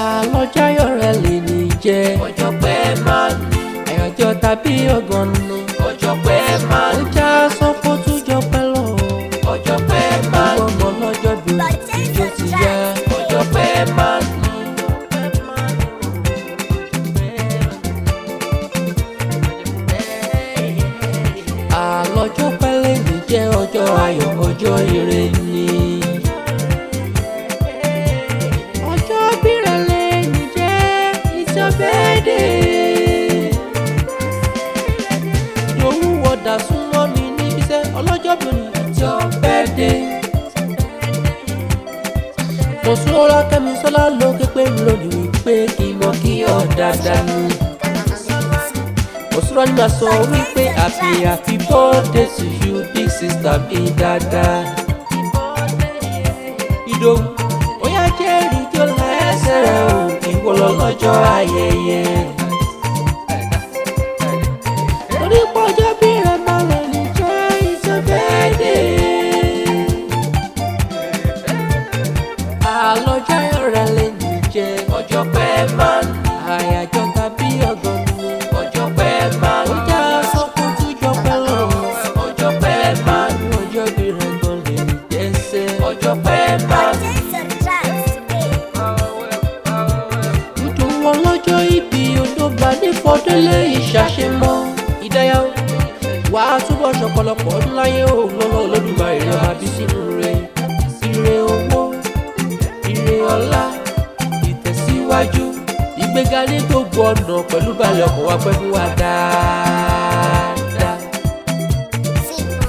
àlọ́jáyọ̀ rẹ̀ lè ní jẹ́ ọjọ́ pẹ́ máa ní. àyájọ́ tàbí ọgọ́nu ọjọ́ pẹ́ máa ní. ó já sọ́kọ́ tún jọ pẹ́ lọ ọjọ́ pẹ́ máa ní. ọmọ lọ́jọ́ bí ìjọ ti yá ọjọ́ pẹ́ máa ní. àlọ́jọ́ pẹ́ lè ní jẹ́ ọjọ́ ayọ̀ ọjọ́ ire ni. ọjọ́ bírẹ̀ lè ní jẹ́ ìjọbẹ́dẹ̀. Ìdòwú wọ̀dà súnmọ́ mi níbi iṣẹ́ ọlọ́jọ́ bí ní ìjọbẹ́dẹ̀. mo sún ọlá kẹ́mi sọ́lá lókè pé mi lónìí wípé kí n mọ̀ kí ọ̀ dáadáa ni. Òsúrọ̀ ni màá sọ wípé happy birthday to you big sister mi dáadáa. Ìdòwú ó yá jẹ́rìí tí ó lẹ́sẹ̀ rẹ̀ o ìwọ lọ lọ́jọ́ ayẹyẹ. Torí pọ́jọ́ bí rẹ̀ máa lè ní jẹ́ ìjọbẹ́dẹ̀. àlọ́jáyọ̀ rẹ̀ lè ní jẹ́ ọjọ́ pẹ́ máa ní. àyájọ́ tàbí ọgọ́nu. ọjọ́ pẹ́ máa ní. ó já sọ́kún tún jọ pẹ́ lọ. ọjọ́ pẹ́ máa ní. ọjọ́ bí rẹ̀ gan lè ní jẹ́sẹ̀. ọjọ́ pẹ́ máa ní. Ìdòwú ọlọ́jọ́ ìbí odògbà ní fọdélé ìṣàṣemọ́. Ìdáyà wà á túbọ̀ ṣọ̀pọ̀lọpọ̀ ọdún láyé o lọ́lọ́ Olódùmarè rẹ̀ máa bí sínú rẹ̀. Ire owó, ire ọlá, ìtẹ̀síwájú, ìgbéga ní gbogbo ọ̀nà pẹ̀lú balẹ̀ ọkọ̀ wa pẹ́ fún wa dáadáa.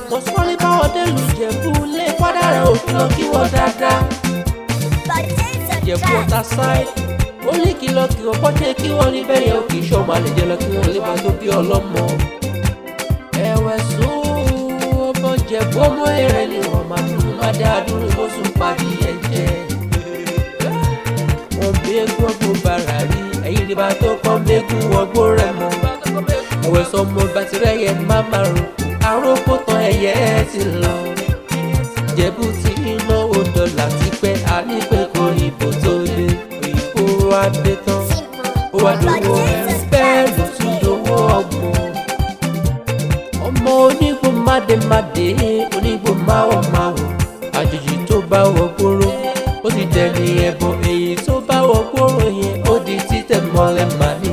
Mo sọ ní báwọn délùú Ìjẹ̀bú lé fádà rẹ̀ òfin lọ kí wọ́n dáadáa. Ìjẹ̀bú ọ̀tá sáì ó ní kìlọ̀ kí wọ́n pọ́ṣẹ́ kí wọ́n ní bẹ́ẹ̀ yẹn ó kì í ṣọ́ máa lè jẹ́ lọ kí wọ́n lè máa tó bí ọlọ́mọ. ẹ̀wẹ̀ sún ọmọ Ìjẹ̀bú ọmọ èrè ni wọ́n máa tún máa dá dúró bó sùn parí ẹ̀jẹ̀. wọ́n gbégún ọgbọ́n bàrà rí ẹ̀yìn ní bá tó kọ́ gbégún ọgbọ́n rẹ̀ mọ́. ẹ̀wẹ̀ sọ ọmọ bàtìrẹ́ yẹn má máa rò àròkó tán ẹ̀yẹ ti lọ. Ìjẹ̀bú ti náwó dọ́là tipẹ́ àní pé kò ìbò tó dé ó wá dé tán ó wá dòwó bẹ́ẹ̀ ló tún dòwó ọgbọ̀n. ọmọ onígbò mádémádé onígbò máwọ̀máwọ̀ àjèjì tó bá wọ gbóró ó ti dẹni ẹbọ èyí tó bá wọ gbóró yẹn ó di títẹ̀ mọ́lẹ̀ màní.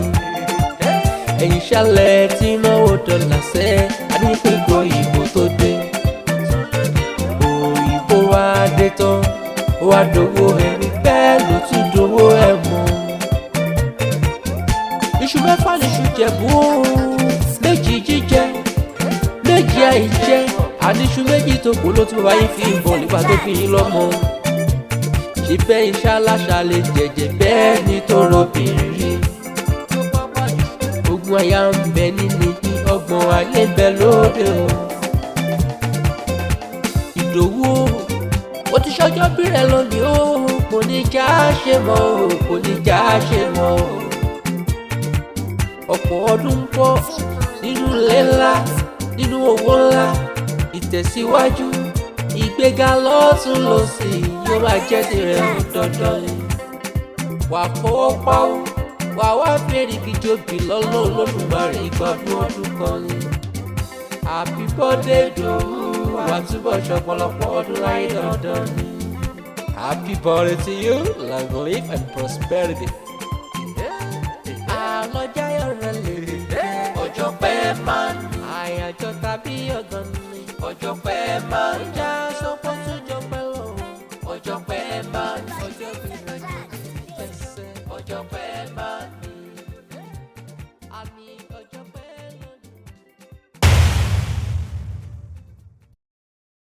ẹ̀yìn ṣálẹ̀ tí náwó dọ́là sẹ́ àní pé kò ìbò tó dé òyìnbó wá dé tán ó wá dòwó ẹ̀rí bẹ́ẹ̀ ló tún dòwó ẹ̀ mọ́. iṣu mẹ́fà níṣu Jẹ̀bú méjì jíjẹ méjì àìjẹ àníṣu méjì tó kù ló tún bàbá yín fi ń bọ̀ nígbà tó fi yín lọ́mọ. ṣé bẹ́ẹ̀ iṣẹ́ aláṣà lè jẹ̀jẹ̀ bẹ́ẹ̀ ni tó rọbìnrin. ogun àyà ń bẹ nínú ọgbọ̀n ayé ń bẹ lóde o. Ìdòwú ó ti ṣọjọ́ bí rẹ̀ lónìí ó kò ní já ṣe mọ́ o kò ní já ṣe mọ́ o. ọ̀pọ̀ ọdún ń bọ̀ nínú ilé ńlá nínú owó ńlá ìtẹ̀síwájú ìgbéga lọ́tún lọ́sì yóò máa jẹ́ tirẹ̀ ó dandan ni. wà fọwọ́ pawó wà wá bèrè kìjọbì lọ́nà Olódùmarè ìgbàdún ọdún kan ni. happy birthday Ìdòwú wà túbọ̀ ṣọ̀pọ̀lọpọ̀ ọdún láyé dandan ni. happy birthday to you long life and prosperity. àlọ́jáyọ̀ rẹ̀ lè jẹ́ ọjọ́ pẹ́ máa ní. àyájọ́ tàbí ọgọ́nu. ọjọ́ pẹ́ máa ní. já sọ́kọ́ tún jọ pẹ́ lọ. ọjọ́ pẹ́ máa ní. ọjọ́ bí rẹ̀ jẹ́ ẹsẹ̀. ọjọ́ pẹ́ máa ní. àmì